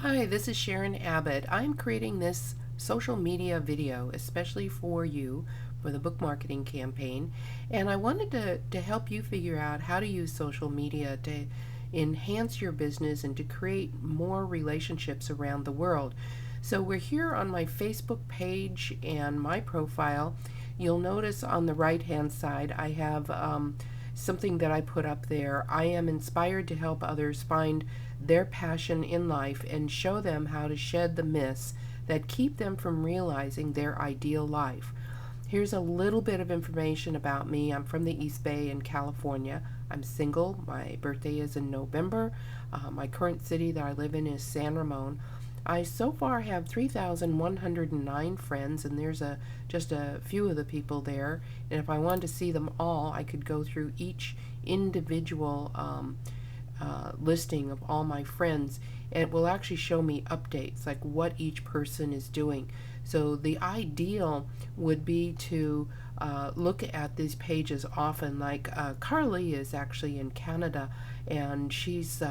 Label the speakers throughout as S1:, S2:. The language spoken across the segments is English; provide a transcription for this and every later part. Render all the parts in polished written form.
S1: Hi, this is Sharon Abbott. I'm creating this social media video especially for you for the book marketing campaign, and I wanted to help you figure out how to use social media to enhance your business and to create more relationships around the world. So we're here on my Facebook page and my profile. You'll notice on the right hand side I have something that I put up there. I am inspired to help others find their passion in life and show them how to shed the myths that keep them from realizing their ideal life. Here's a little bit of information about me. I'm from the East Bay in California. I'm single. My birthday is in November. My current city that I live in is San Ramon. I so far have 3,109 friends, and there's just a few of the people there. And if I wanted to see them all, I could go through each individual listing of all my friends, and it will actually show me updates, like what each person is doing. So the ideal would be to look at these pages often. Like Carly is actually in Canada, and she's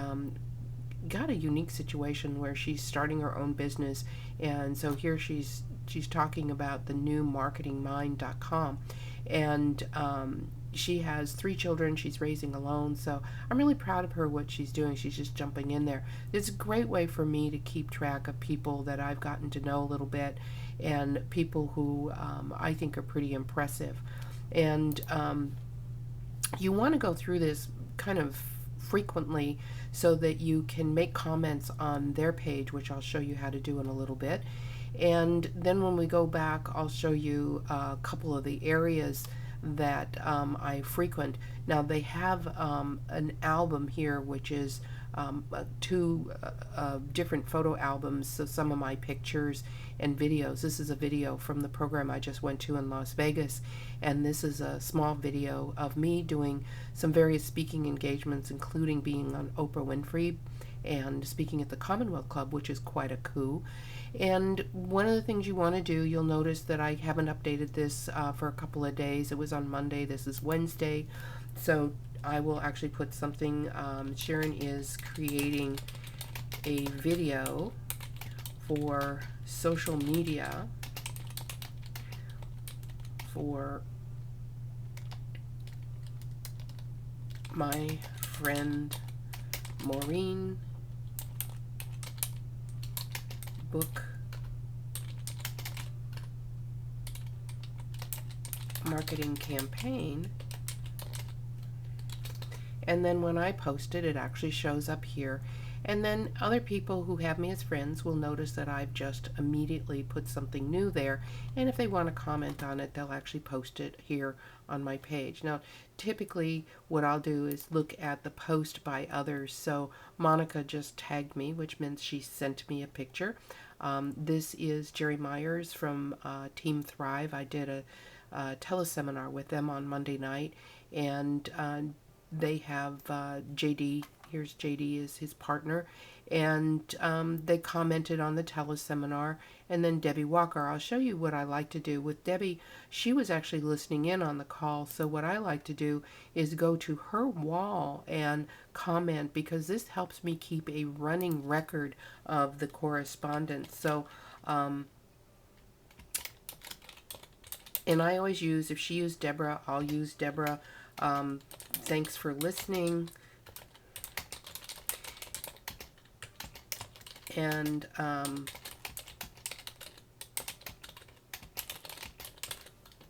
S1: got a unique situation where she's starting her own business, and so here she's talking about the new marketingmind.com, and she has 3 children she's raising alone. So I'm really proud of her, what she's doing. She's just jumping in there. It's a great way for me to keep track of people that I've gotten to know a little bit, and people who I think are pretty impressive. And you want to go through this kind of frequently so that you can make comments on their page, which I'll show you how to do in a little bit. And then when we go back, I'll show you a couple of the areas that I frequent. Now they have an album here, which is two different photo albums, so some of my pictures and videos. This is a video from the program I just went to in Las Vegas, and this is a small video of me doing some various speaking engagements, including being on Oprah Winfrey and speaking at the Commonwealth Club, which is quite a coup. And one of the things you want to do, you'll notice that I haven't updated this for a couple of days. It was on Monday. This is Wednesday. So I will actually put something. Sharon is creating a video for social media for my friend Maureen book marketing campaign. And then when I post it, it actually shows up here. And then other people who have me as friends will notice that I've just immediately put something new there. And if they want to comment on it, they'll actually post it here on my page. Now, typically what I'll do is look at the post by others. So Monica just tagged me, which means she sent me a picture. This is Jerry Myers from Team Thrive. I did a teleseminar with them on Monday night, and they have JD. Here's JD is his partner, and they commented on the teleseminar. And then Debbie Walker. I'll show you what I like to do with Debbie. She was actually listening in on the call, so what I like to do is go to her wall and comment, because this helps me keep a running record of the correspondence. So and I always use, if she used Deborah, I'll use Deborah. Thanks for listening. And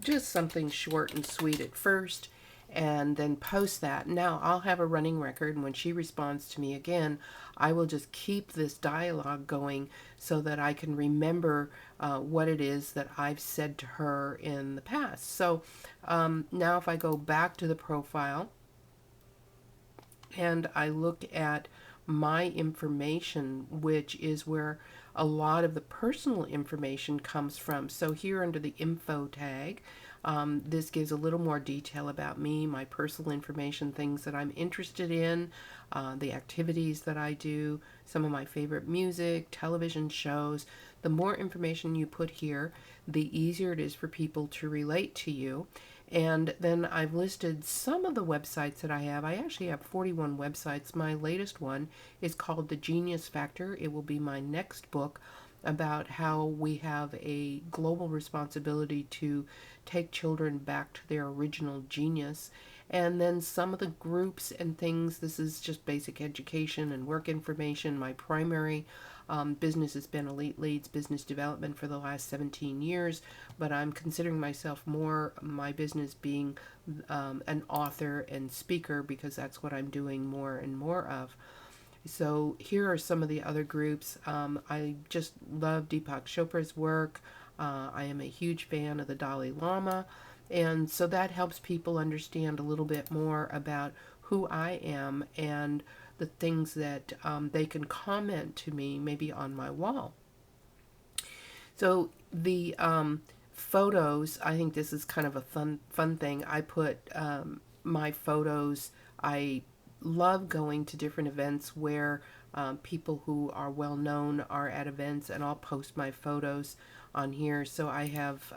S1: just something short and sweet at first, and then post that. Now I'll have a running record, and when she responds to me again, I will just keep this dialogue going so that I can remember what it is that I've said to her in the past. So now if I go back to the profile and I look at my information, which is where a lot of the personal information comes from. So here under the info tag, this gives a little more detail about me, my personal information, things that I'm interested in, the activities that I do, some of my favorite music, television shows. The more information you put here, the easier it is for people to relate to you. And then I've listed some of the websites that I have. I actually have 41 websites. My latest one is called The Genius Factor. It will be my next book about how we have a global responsibility to take children back to their original genius. And then some of the groups and things, this is just basic education and work information. My primary business has been Elite Leads Business Development for the last 17 years, but I'm considering myself more my business being an author and speaker because that's what I'm doing more and more of. So here are some of the other groups. I just love Deepak Chopra's work. I am a huge fan of the Dalai Lama. And so that helps people understand a little bit more about who I am and the things that they can comment to me maybe on my wall. So the photos, I think this is kind of a fun thing. I put my photos. I love going to different events where people who are well known are at events, and I'll post my photos on here. So I have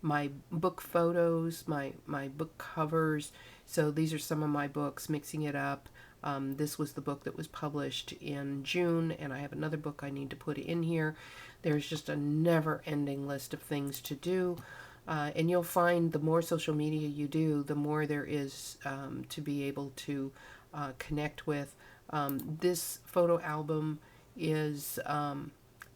S1: my book photos, my book covers. So these are some of my books, Mixing It Up. This was the book that was published in June, and I have another book I need to put in here. There's just a never-ending list of things to do. And you'll find the more social media you do, the more there is to be able to connect with. This photo album is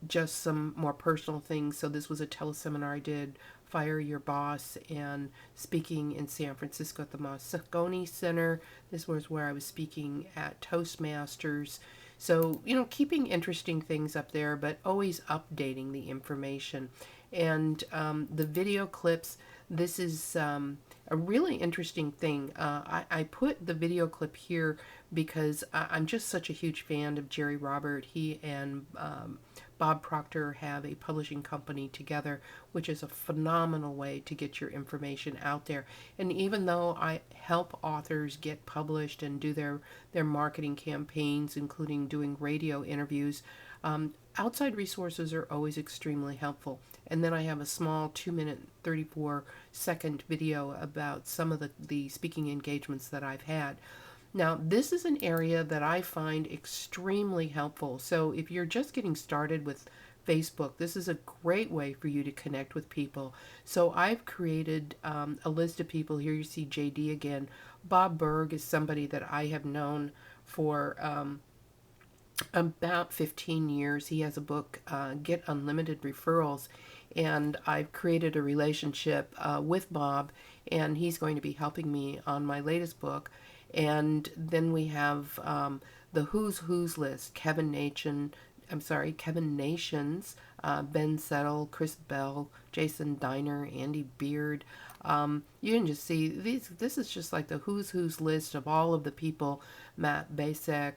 S1: just some more personal things. So this was a teleseminar I did, Fire Your Boss, and speaking in San Francisco at the Moscone Center. This was where I was speaking at Toastmasters. So, keeping interesting things up there, but always updating the information. And the video clips, this is a really interesting thing. I put the video clip here because I'm just such a huge fan of Jerry Robert. He and Bob Proctor have a publishing company together, which is a phenomenal way to get your information out there. And even though I help authors get published and do their marketing campaigns, including doing radio interviews, outside resources are always extremely helpful. And then I have a small 2-minute, 34-second video about some of the speaking engagements that I've had. Now, this is an area that I find extremely helpful. So if you're just getting started with Facebook, this is a great way for you to connect with people. So I've created a list of people. Here you see JD again. Bob Berg is somebody that I have known for about 15 years. He has a book, Get Unlimited Referrals, and I've created a relationship with Bob, and he's going to be helping me on my latest book. And then we have the Who's Who's list, Kevin Nations, Ben Settle, Chris Bell, Jason Diner, Andy Beard. You can just see this is just like the Who's Who's list of all of the people, Matt Basek,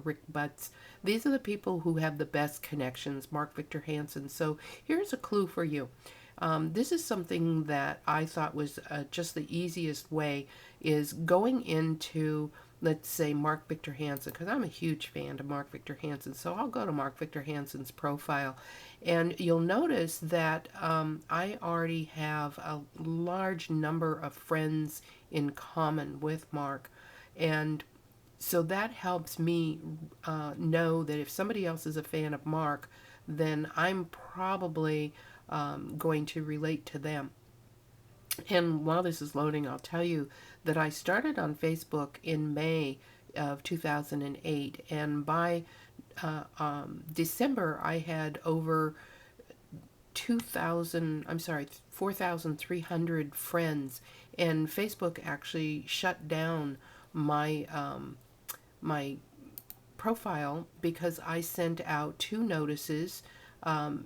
S1: Rick Butts. These are the people who have the best connections, Mark Victor Hansen. So here's a clue for you. This is something that I thought was just the easiest way, is going into, let's say, Mark Victor Hansen, because I'm a huge fan of Mark Victor Hansen. So I'll go to Mark Victor Hansen's profile, and you'll notice that I already have a large number of friends in common with Mark. And so that helps me know that if somebody else is a fan of Mark, then I'm probably going to relate to them. And while this is loading, I'll tell you that I started on Facebook in May of 2008, and by December I had over 4,300 friends, and Facebook actually shut down my my profile because I sent out 2 notices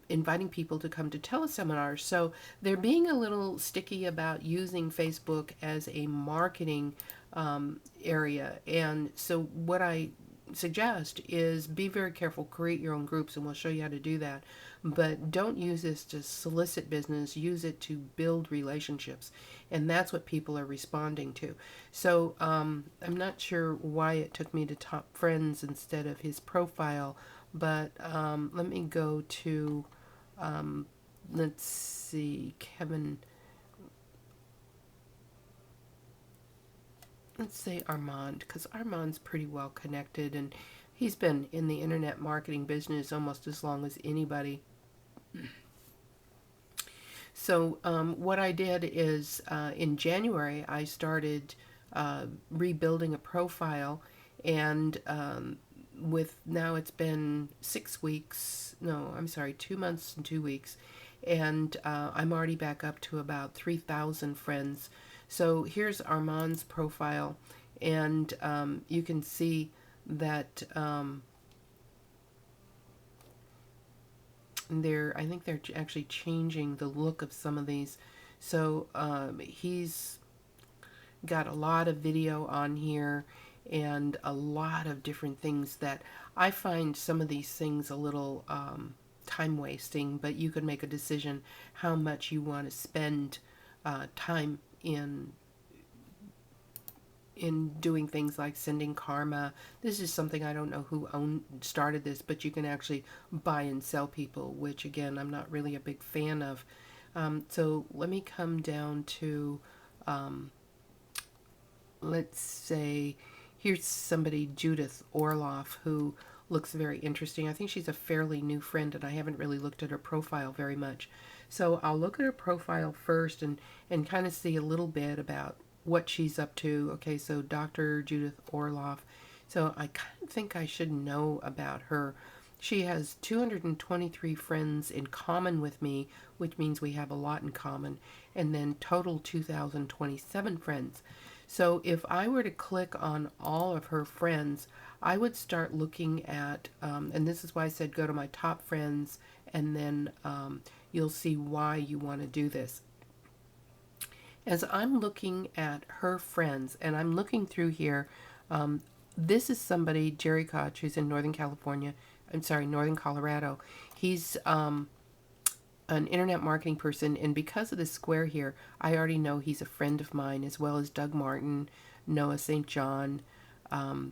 S1: inviting people to come to teleseminars. So they're being a little sticky about using Facebook as a marketing area. And so what I suggest is be very careful, create your own groups, and we'll show you how to do that. But don't use this to solicit business, use it to build relationships. And that's what people are responding to. So I'm not sure why it took me to top friends instead of his profile, but let me go to, let's see, Kevin. let's say Armand, because Armand's pretty well connected and he's been in the internet marketing business almost as long as anybody. So what I did is in January I started rebuilding a profile, and with now it's been 6 weeks. No, I'm sorry, 2 months and 2 weeks, and I'm already back up to about 3,000 friends. So here's Armand's profile, and you can see that. I think they're actually changing the look of some of these. So he's got a lot of video on here and a lot of different things that I find some of these things a little time wasting, but you can make a decision how much you want to spend time in doing things like sending karma. This is something I don't know who started this, but you can actually buy and sell people, which again, I'm not really a big fan of. So let me come down to, let's say, here's somebody, Judith Orloff, who looks very interesting. I think she's a fairly new friend, and I haven't really looked at her profile very much. So I'll look at her profile first and kind of see a little bit about what she's up to. Okay, so Dr. Judith Orloff. So I kind of think I should know about her. She has 223 friends in common with me, which means we have a lot in common, and then total 2,027 friends. So if I were to click on all of her friends, I would start looking at, and this is why I said go to my top friends, and then you'll see why you want to do this. As I'm looking at her friends, and I'm looking through here, this is somebody, Jerry Koch, who's in Northern Colorado. He's an internet marketing person, and because of the square here, I already know he's a friend of mine, as well as Doug Martin, Noah St. John,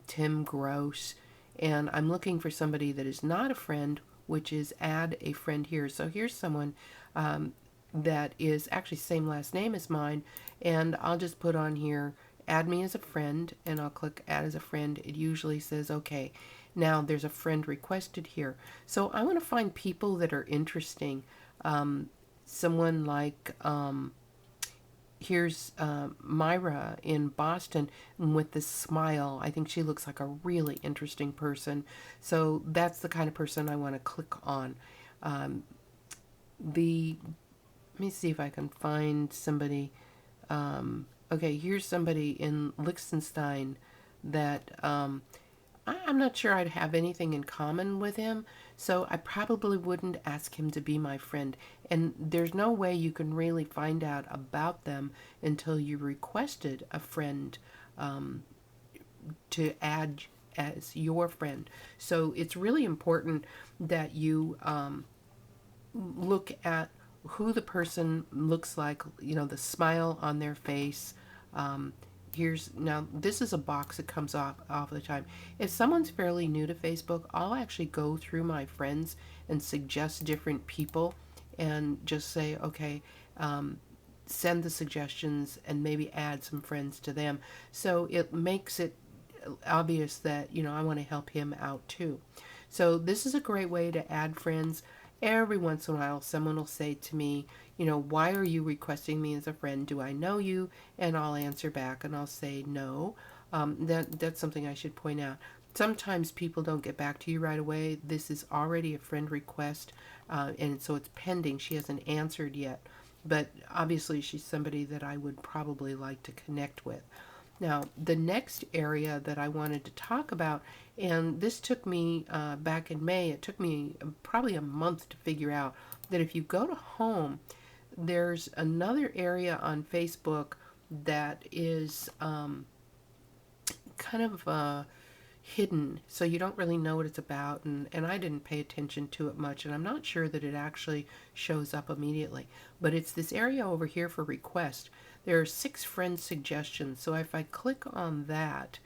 S1: Tim Gross, and I'm looking for somebody that is not a friend, which is add a friend here. So here's someone that is actually same last name as mine, and I'll just put on here, add me as a friend, and I'll click add as a friend. It usually says, okay, now there's a friend requested here. So I want to find people that are interesting. Someone like, here's Myra in Boston with this smile. I think she looks like a really interesting person. So that's the kind of person I want to click on. Let me see if I can find somebody. Okay, here's somebody in Liechtenstein that I'm not sure I'd have anything in common with him, so I probably wouldn't ask him to be my friend. And there's no way you can really find out about them until you requested a friend to add as your friend. So it's really important that you look at who the person looks like, you know, the smile on their face. Now this is a box that comes off all the time. If someone's fairly new to Facebook, I'll actually go through my friends and suggest different people and just say, okay, send the suggestions and maybe add some friends to them. So it makes it obvious that, you know, I want to help him out too. So this is a great way to add friends. Every once in a while, someone will say to me, you know, why are you requesting me as a friend? Do I know you? And I'll answer back and I'll say no. That's something I should point out. Sometimes people don't get back to you right away. This is already a friend request, and so it's pending. She hasn't answered yet, but obviously she's somebody that I would probably like to connect with. Now, the next area that I wanted to talk about, and this took me back in May, it took me probably a month to figure out that if you go to home, there's another area on Facebook that is kind of hidden, so you don't really know what it's about, and I didn't pay attention to it much, and I'm not sure that it actually shows up immediately. But it's this area over here for request. There are 6 friend suggestions, so if I click on that,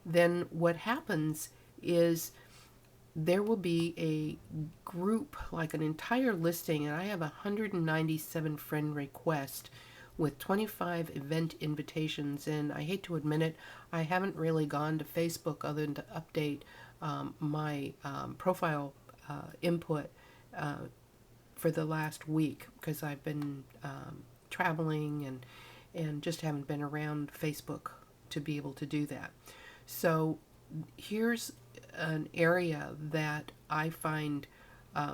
S1: then what happens is there will be a group, like an entire listing, and I have 197 friend requests, with 25 event invitations. And I hate to admit it, I haven't really gone to Facebook other than to update my profile input for the last week, because I've been traveling and just haven't been around Facebook to be able to do that. So here's an area that I find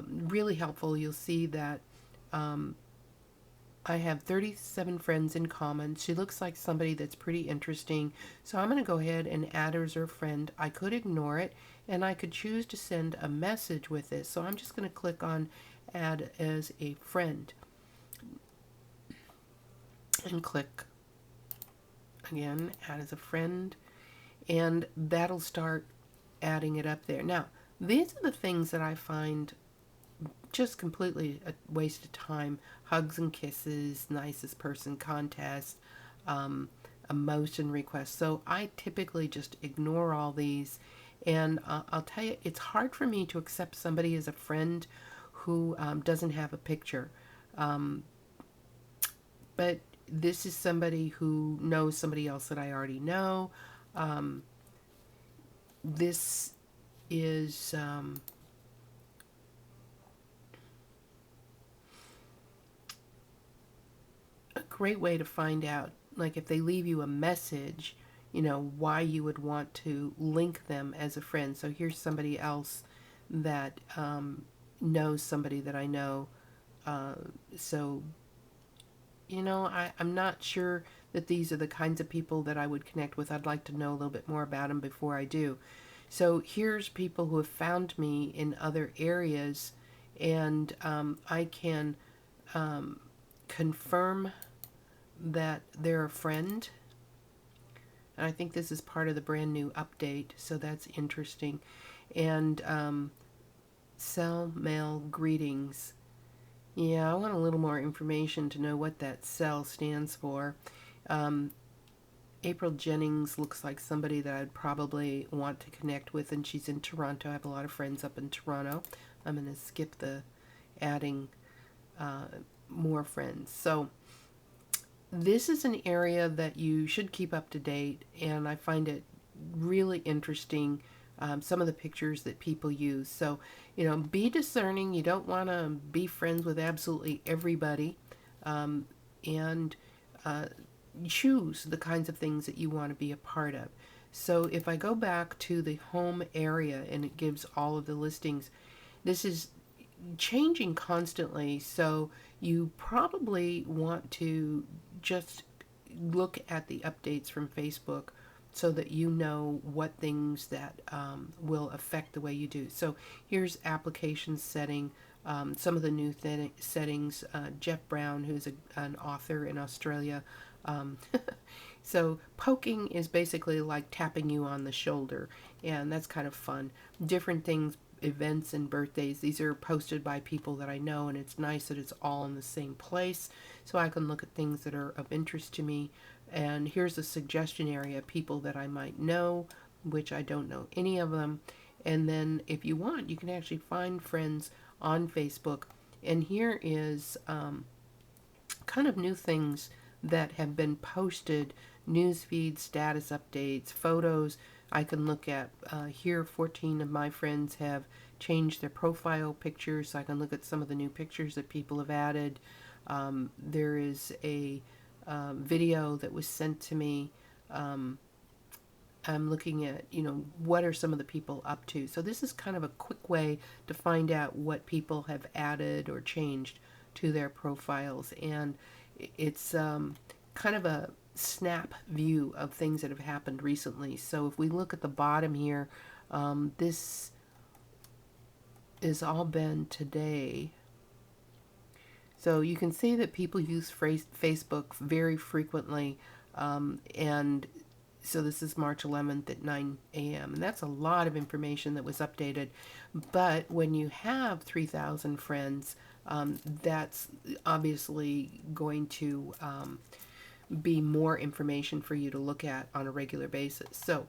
S1: really helpful. You'll see that I have 37 friends in common. She looks like somebody that's pretty interesting. So I'm going to go ahead and add her as a friend. I could ignore it, and I could choose to send a message with this. So I'm just going to click on add as a friend and click again, add as a friend, and that'll start adding it up there. Now, these are the things that I find just completely a waste of time. Hugs and kisses, nicest person contest, emotion requests. So I typically just ignore all these. And I'll tell you, it's hard for me to accept somebody as a friend who doesn't have a picture. But this is somebody who knows somebody else that I already know. This is a great way to find out, like if they leave you a message, why you would want to link them as a friend. So here's somebody else that knows somebody that I know. So, I'm not sure that these are the kinds of people that I would connect with. I'd like to know a little bit more about them before I do. So here's people who have found me in other areas, and I can confirm that they're a friend. And I think this is part of the brand new update, so that's interesting. And cell mail greetings. Yeah, I want a little more information to know what that cell stands for. April Jennings looks like somebody that I'd probably want to connect with, and she's in Toronto. I have a lot of friends up in Toronto. I'm going to skip the adding more friends. So this is an area that you should keep up to date, and I find it really interesting, some of the pictures that people use. So, be discerning. You don't want to be friends with absolutely everybody, and choose the kinds of things that you want to be a part of. So if I go back to the home area and it gives all of the listings, this is changing constantly, so you probably want to just look at the updates from Facebook so that you know what things that will affect the way you do. So here's application setting, some of the new settings. Jeff Brown, who's an author in Australia. So poking is basically like tapping you on the shoulder, and that's kind of fun. Different things, events and birthdays, these are posted by people that I know, and it's nice that it's all in the same place so I can look at things that are of interest to me. And here's a suggestion area, people that I might know, which I don't know any of them. And then if you want, you can actually find friends on Facebook. And here is kind of new things that have been posted, news feeds, status updates, photos. I can look at here 14 of my friends have changed their profile pictures, so I can look at some of the new pictures that people have added. There is a video that was sent to me. I'm looking at, what are some of the people up to. So this is kind of a quick way to find out what people have added or changed to their profiles. And it's kind of a snap view of things that have happened recently. So if we look at the bottom here, this is all been today. So you can see that people use Facebook very frequently, and so this is March 11th at 9 a.m. and that's a lot of information that was updated. But when you have 3,000 friends, that's obviously going to be more information for you to look at on a regular basis. So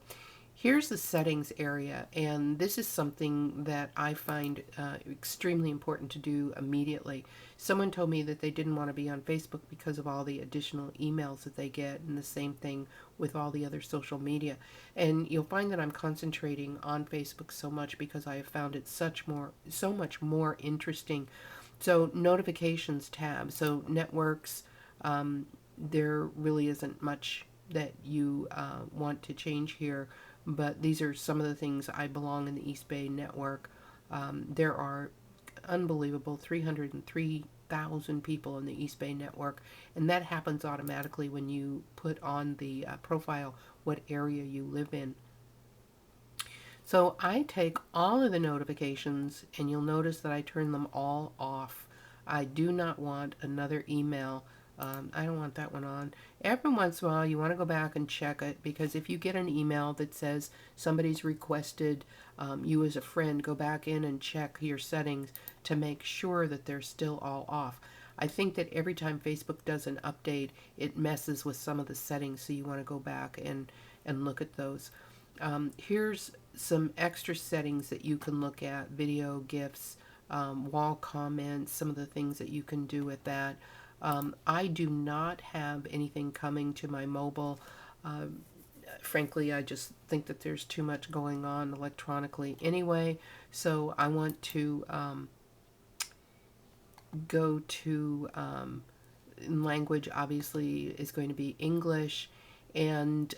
S1: here's the settings area, and this is something that I find extremely important to do immediately. Someone told me that they didn't want to be on Facebook because of all the additional emails that they get, and the same thing with all the other social media. And you'll find that I'm concentrating on Facebook so much because I have found it so much more interesting. So notifications tab, so networks, there really isn't much that you want to change here, but these are some of the things. I belong in the East Bay network. There are unbelievable 303,000 people in the East Bay network, and that happens automatically when you put on the profile what area you live in. So I take all of the notifications, and you'll notice that I turn them all off. I do not want another email. I don't want that one on. Every once in a while, you want to go back and check it, because if you get an email that says somebody's requested you as a friend, go back in and check your settings to make sure that they're still all off. I think that every time Facebook does an update, it messes with some of the settings, so you want to go back and look at those. Here's some extra settings that you can look at: video, GIFs, wall comments, some of the things that you can do with that. I do not have anything coming to my mobile. Frankly, I just think that there's too much going on electronically anyway, so I want to go to language. Obviously is going to be English, and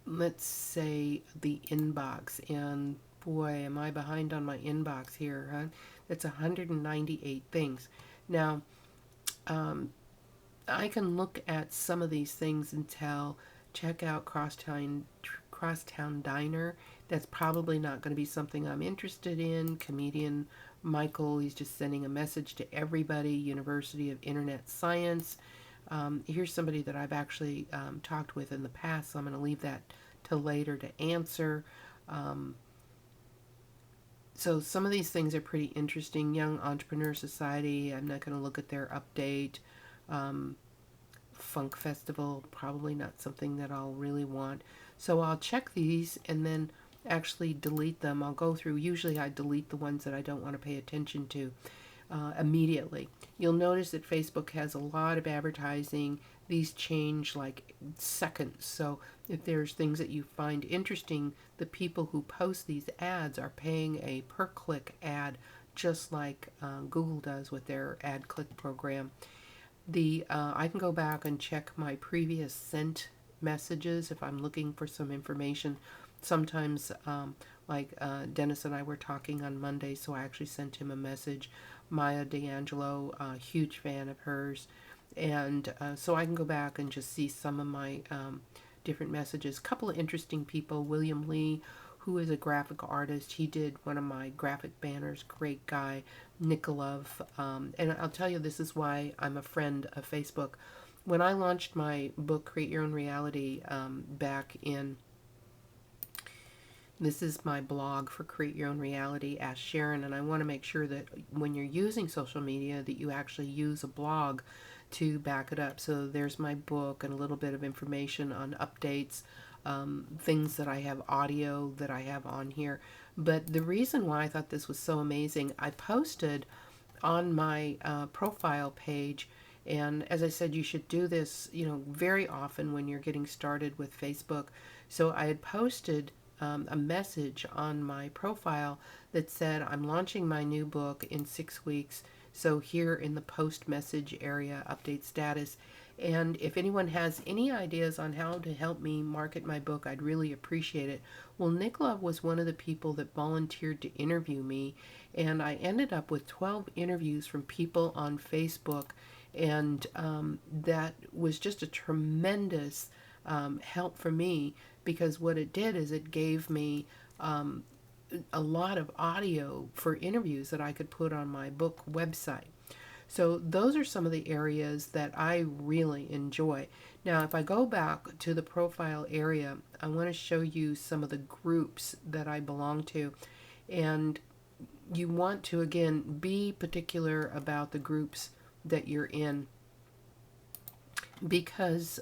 S1: let's say the inbox, and boy, am I behind on my inbox here, huh? That's 198 things. Now, I can look at some of these things and tell, check out Crosstown Diner. That's probably not going to be something I'm interested in. Comedian Michael, he's just sending a message to everybody. University of Internet Science. Here's somebody that I've actually talked with in the past, so I'm going to leave that till later to answer. So some of these things are pretty interesting. Young Entrepreneur Society, I'm not going to look at their update. Funk Festival, probably not something that I'll really want. So I'll check these and then actually delete them. I'll go through, usually I delete the ones that I don't want to pay attention to immediately. You'll notice that Facebook has a lot of advertising. These change like seconds. So if there's things that you find interesting, the people who post these ads are paying a per click ad, just like Google does with their ad click program. I can go back and check my previous sent messages if I'm looking for some information. Sometimes, Dennis and I were talking on Monday, so I actually sent him a message. Maya D'Angelo, a huge fan of hers. And so I can go back and just see some of my different messages. A couple of interesting people. William Lee, who is a graphic artist. He did one of my graphic banners. Great guy. Nikolov. And I'll tell you, this is why I'm a friend of Facebook. When I launched my book, Create Your Own Reality, back in... This is my blog for Create Your Own Reality, Ask Sharon, and I want to make sure that when you're using social media that you actually use a blog to back it up. So there's my book and a little bit of information on updates, things that I have, audio that I have on here. But the reason why I thought this was so amazing, I posted on my profile page, and as I said, you should do this, very often when you're getting started with Facebook. So I had posted a message on my profile that said, I'm launching my new book in 6 weeks. So here in the post message area, update status. And if anyone has any ideas on how to help me market my book, I'd really appreciate it. Well, Nikolov was one of the people that volunteered to interview me, and I ended up with 12 interviews from people on Facebook, and that was just a tremendous help for me, because what it did is it gave me a lot of audio for interviews that I could put on my book website. So those are some of the areas that I really enjoy. Now, if I go back to the profile area, I want to show you some of the groups that I belong to. And you want to, again, be particular about the groups that you're in, because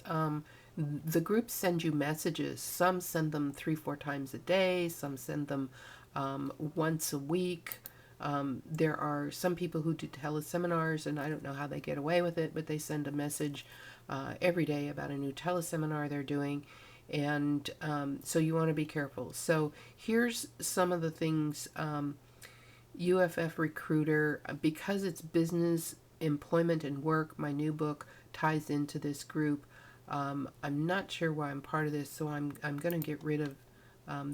S1: The groups send you messages. Some send them 3-4 times a day. Some send them once a week. There are some people who do teleseminars, and I don't know how they get away with it, but they send a message every day about a new teleseminar they're doing. And so you want to be careful. So here's some of the things UFF Recruiter, because it's business, employment, and work, my new book ties into this group. I'm not sure why I'm part of this, so I'm going to get rid of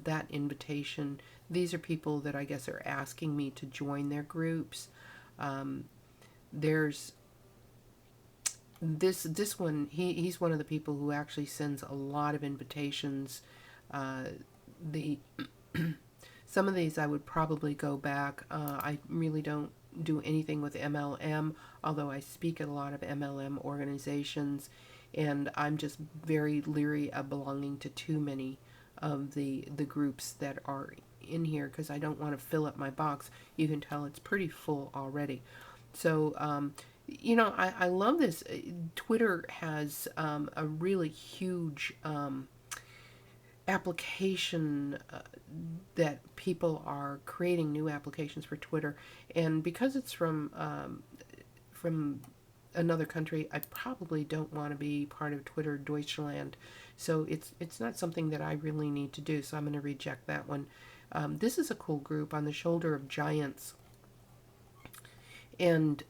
S1: that invitation. These are people that I guess are asking me to join their groups. There's this one. He's one of the people who actually sends a lot of invitations. The Some of these I would probably go back. I really don't do anything with MLM, although I speak at a lot of MLM organizations, and I'm just very leery of belonging to too many of the groups that are in here, because I don't want to fill up my box. You can tell it's pretty full already. So I love this. Twitter has a really huge application that people are creating new applications for Twitter, and because it's from another country, I probably don't want to be part of Twitter Deutschland, so it's not something that I really need to do, so I'm going to reject that one. This is a cool group, On the Shoulder of Giants, and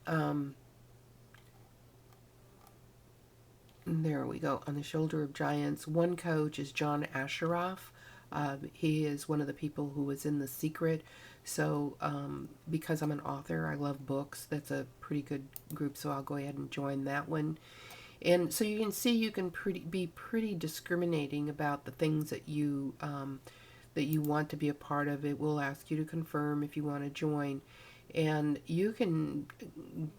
S1: there we go, On the Shoulder of Giants. One coach is John Asheroff. He is one of the people who was in The Secret. So because I'm an author, I love books. That's a pretty good group, so I'll go ahead and join that one. And so you can see you can be pretty discriminating about the things that you want to be a part of. It will ask you to confirm if you want to join. And you can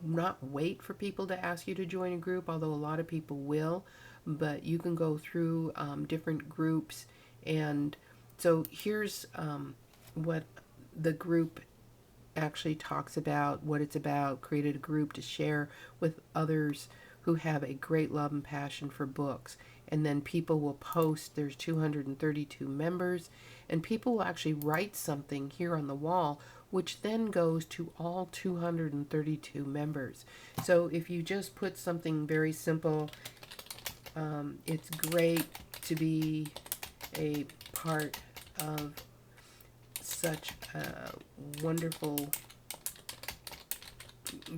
S1: not wait for people to ask you to join a group, although a lot of people will, but you can go through different groups. And so here's what the group actually talks about, what it's about. Created a group to share with others who have a great love and passion for books. And then people will post. There's 232 members, and people will actually write something here on the wall, which then goes to all 232 members. So if you just put something very simple, it's great to be a part of such a wonderful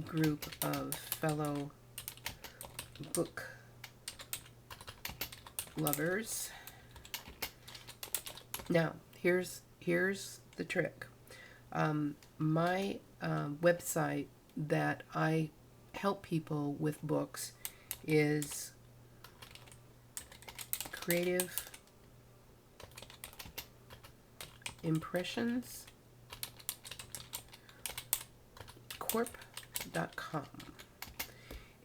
S1: group of fellow book lovers. Now, here's the trick. My website that I help people with books is Creative Impressions Corp.com.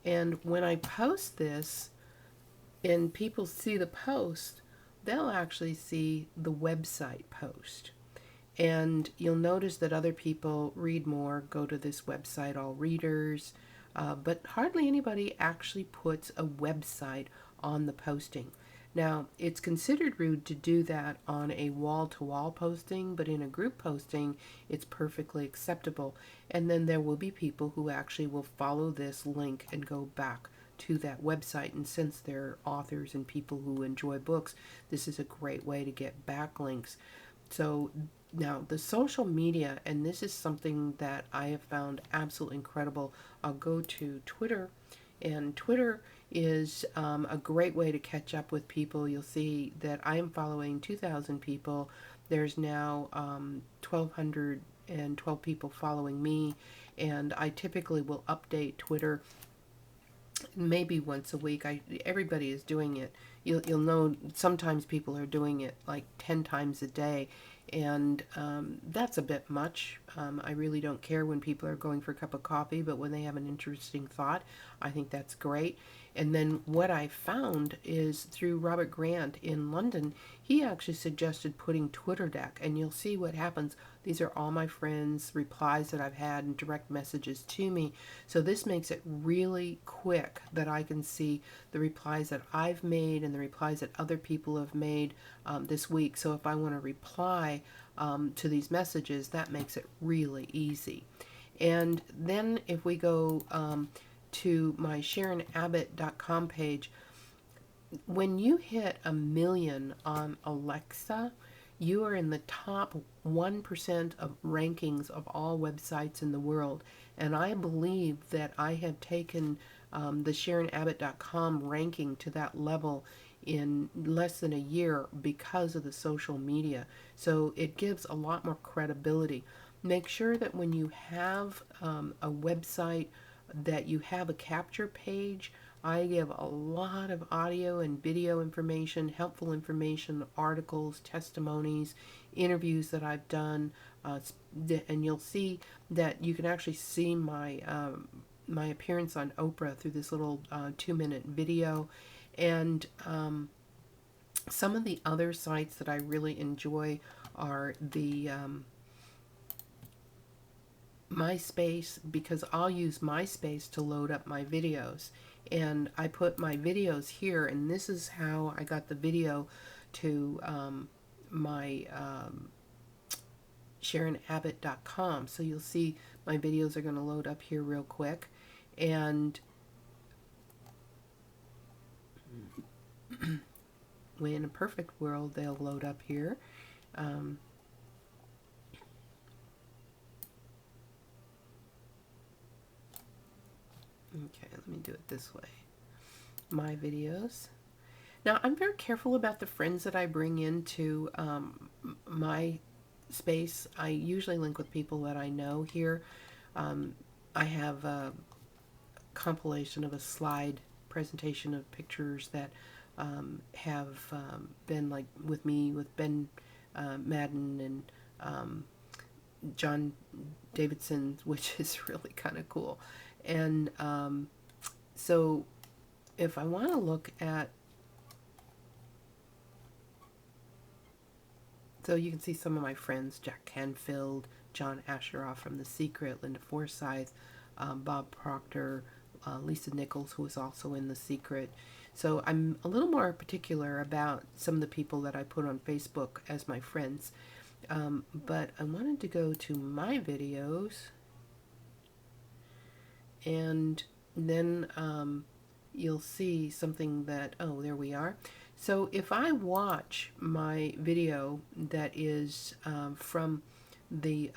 S1: And when I post this and people see the post, they'll actually see the website post. And you'll notice that other people read more, go to this website, all readers, but hardly anybody actually puts a website on the posting. Now, it's considered rude to do that on a wall-to-wall posting, but in a group posting, it's perfectly acceptable. And then there will be people who actually will follow this link and go back to that website. And since they're authors and people who enjoy books, this is a great way to get backlinks. So now the social media, and this is something that I have found absolutely incredible. I'll go to Twitter, and Twitter is a great way to catch up with people. You'll see that I am following 2,000 people. There's now 1,212 people following me, and I typically will update Twitter maybe once a week. Everybody is doing it. You'll know sometimes people are doing it like 10 times a day, and that's a bit much. I really don't care when people are going for a cup of coffee, but when they have an interesting thought, I think that's great. And then what I found is through Robert Grant in London, he actually suggested putting TwitterDeck, and you'll see what happens. These are all my friends' replies that I've had and direct messages to me. So this makes it really quick that I can see the replies that I've made and the replies that other people have made this week. So if I want to reply to these messages, that makes it really easy. And then if we go to my SharonAbbott.com page, when you hit 1 million on Alexa, you are in the top 1% of rankings of all websites in the world. And I believe that I have taken the SharonAbbott.com ranking to that level in less than a year because of the social media. So it gives a lot more credibility. Make sure that when you have a website that you have a capture page. I give a lot of audio and video information, helpful information, articles, testimonies, interviews that I've done, and you'll see that you can actually see my my appearance on Oprah through this little 2-minute video. And some of the other sites that I really enjoy are the MySpace, because I'll use MySpace to load up my videos. And I put my videos here, and this is how I got the video to my SharonAbbott.com. So you'll see my videos are going to load up here real quick. And when in a perfect world, they'll load up here. Okay, let me do it this way. My videos. Now, I'm very careful about the friends that I bring into my space. I usually link with people that I know here. I have a compilation of a slide presentation of pictures that have been like with me, with Ben Madden and John Davidson, which is really kind of cool. And so if I want to look at, so you can see some of my friends: Jack Canfield, John Asheroff from The Secret, Linda Forsyth, Bob Proctor, Lisa Nichols, who is also in The Secret. So I'm a little more particular about some of the people that I put on Facebook as my friends. But I wanted to go to my videos, and then you'll see something that, oh, there we are. So if I watch my video that is from the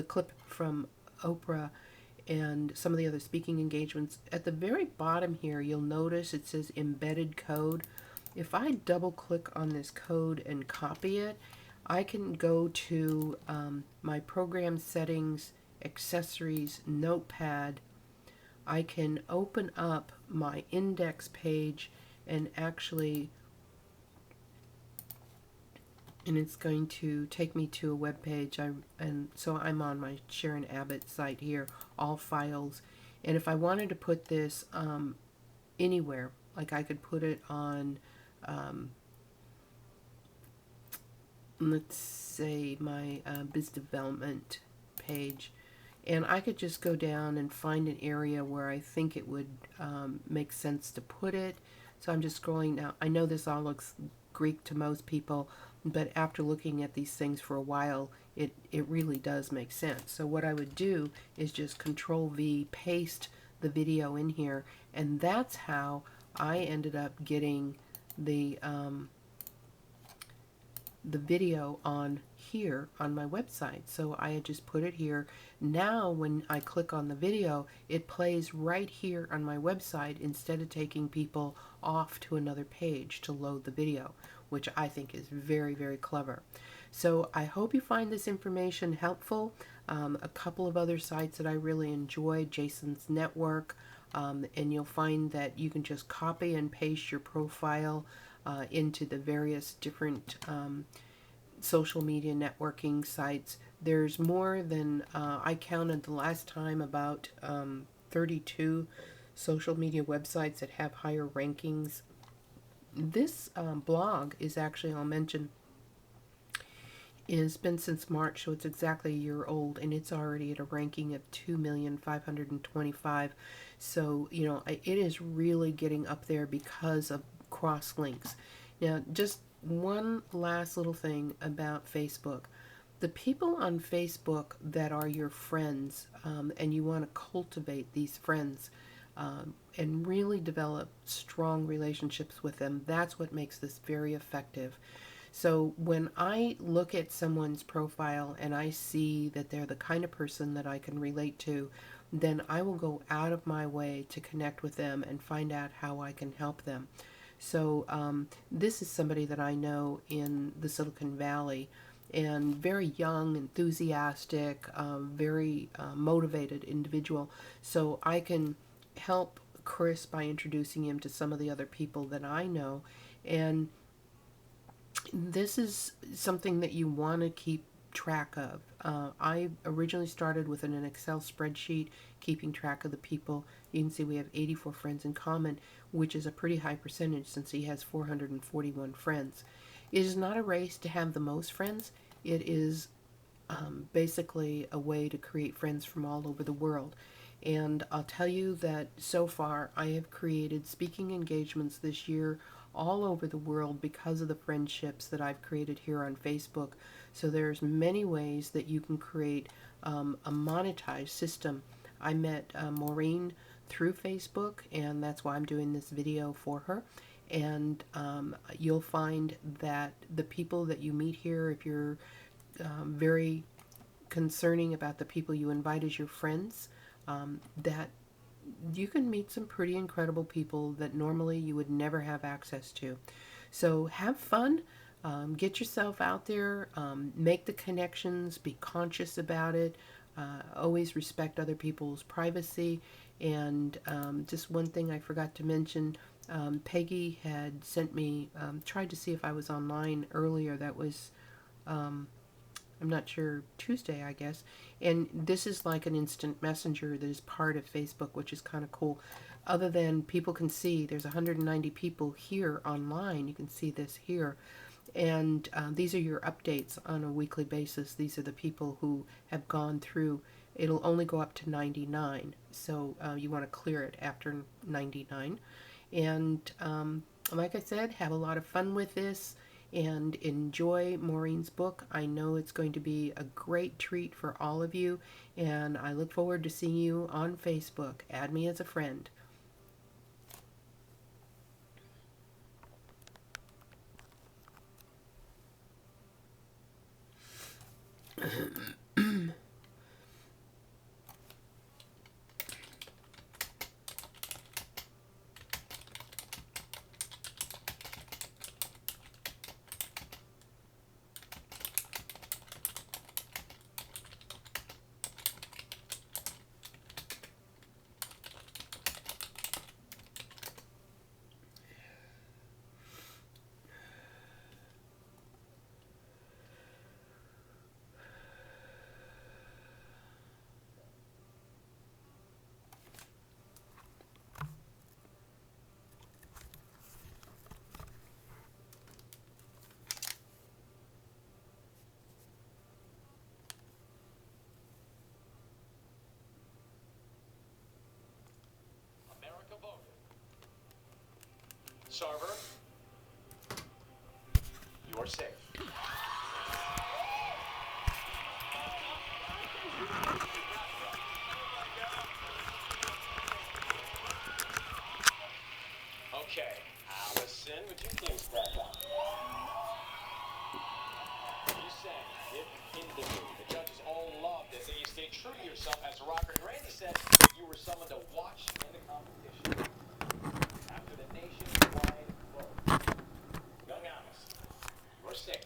S1: clip from Oprah and some of the other speaking engagements, at the very bottom here, you'll notice it says embedded code. If I double click on this code and copy it, I can go to my program settings, accessories, notepad. I can open up my index page and actually, and it's going to take me to a web page. And so I'm on my Sharon Abbott site here, all files. And if I wanted to put this anywhere, like I could put it on, let's say my biz development page, and I could just go down and find an area where I think it would make sense to put it. So I'm just scrolling now. I know this all looks Greek to most people, but after looking at these things for a while, it really does make sense. So what I would do is just Control V, paste the video in here, and that's how I ended up getting the video on here on my website. So I had just put it here. Now when I click on the video, it plays right here on my website instead of taking people off to another page to load the video, which I think is very, very clever. So I hope you find this information helpful. A couple of other sites that I really enjoy, Jason's Network, and you'll find that you can just copy and paste your profile into the various different social media networking sites. There's more than, I counted the last time, about 32 social media websites that have higher rankings. This blog is actually, I'll mention, has been since March, so it's exactly a year old, and it's already at a ranking of 2,525,000. So, it is really getting up there because of cross links. Now, just one last little thing about Facebook. The people on Facebook that are your friends, and you want to cultivate these friends and really develop strong relationships with them, that's what makes this very effective. So when I look at someone's profile and I see that they're the kind of person that I can relate to, then I will go out of my way to connect with them and find out how I can help them. So this is somebody that I know in the Silicon Valley, and very young, enthusiastic, very motivated individual. So I can help Chris by introducing him to some of the other people that I know. And this is something that you want to keep track of. I originally started with an Excel spreadsheet, keeping track of the people. You can see we have 84 friends in common, which is a pretty high percentage since he has 441 friends. It is not a race to have the most friends. It is basically a way to create friends from all over the world. And I'll tell you that so far I have created speaking engagements this year all over the world because of the friendships that I've created here on Facebook. So there's many ways that you can create a monetized system. I met Maureen through Facebook, and that's why I'm doing this video for her. And you'll find that the people that you meet here, if you're very concerning about the people you invite as your friends, that you can meet some pretty incredible people that normally you would never have access to. So have fun, get yourself out there, make the connections, be conscious about it, always respect other people's privacy. And just one thing I forgot to mention, Peggy had sent me, tried to see if I was online earlier. That was I'm not sure, Tuesday, I guess. And this is like an instant messenger that is part of Facebook, which is kind of cool. Other than people can see, there's 190 people here online. You can see this here. And these are your updates on a weekly basis. These are the people who have gone through. It'll only go up to 99. So you want to clear it after 99. And like I said, have a lot of fun with this and enjoy Maureen's book. I know it's going to be a great treat for all of you, and I look forward to seeing you on Facebook. Add me as a friend.
S2: Server, you're safe. Okay, Allison, would you please back up? You sang "If in the Mood." The judges all loved it, and you stayed true to yourself as a rocker. And Randy said you were someone to watch in the competition. After the nationwide vote, young Alice, you're safe.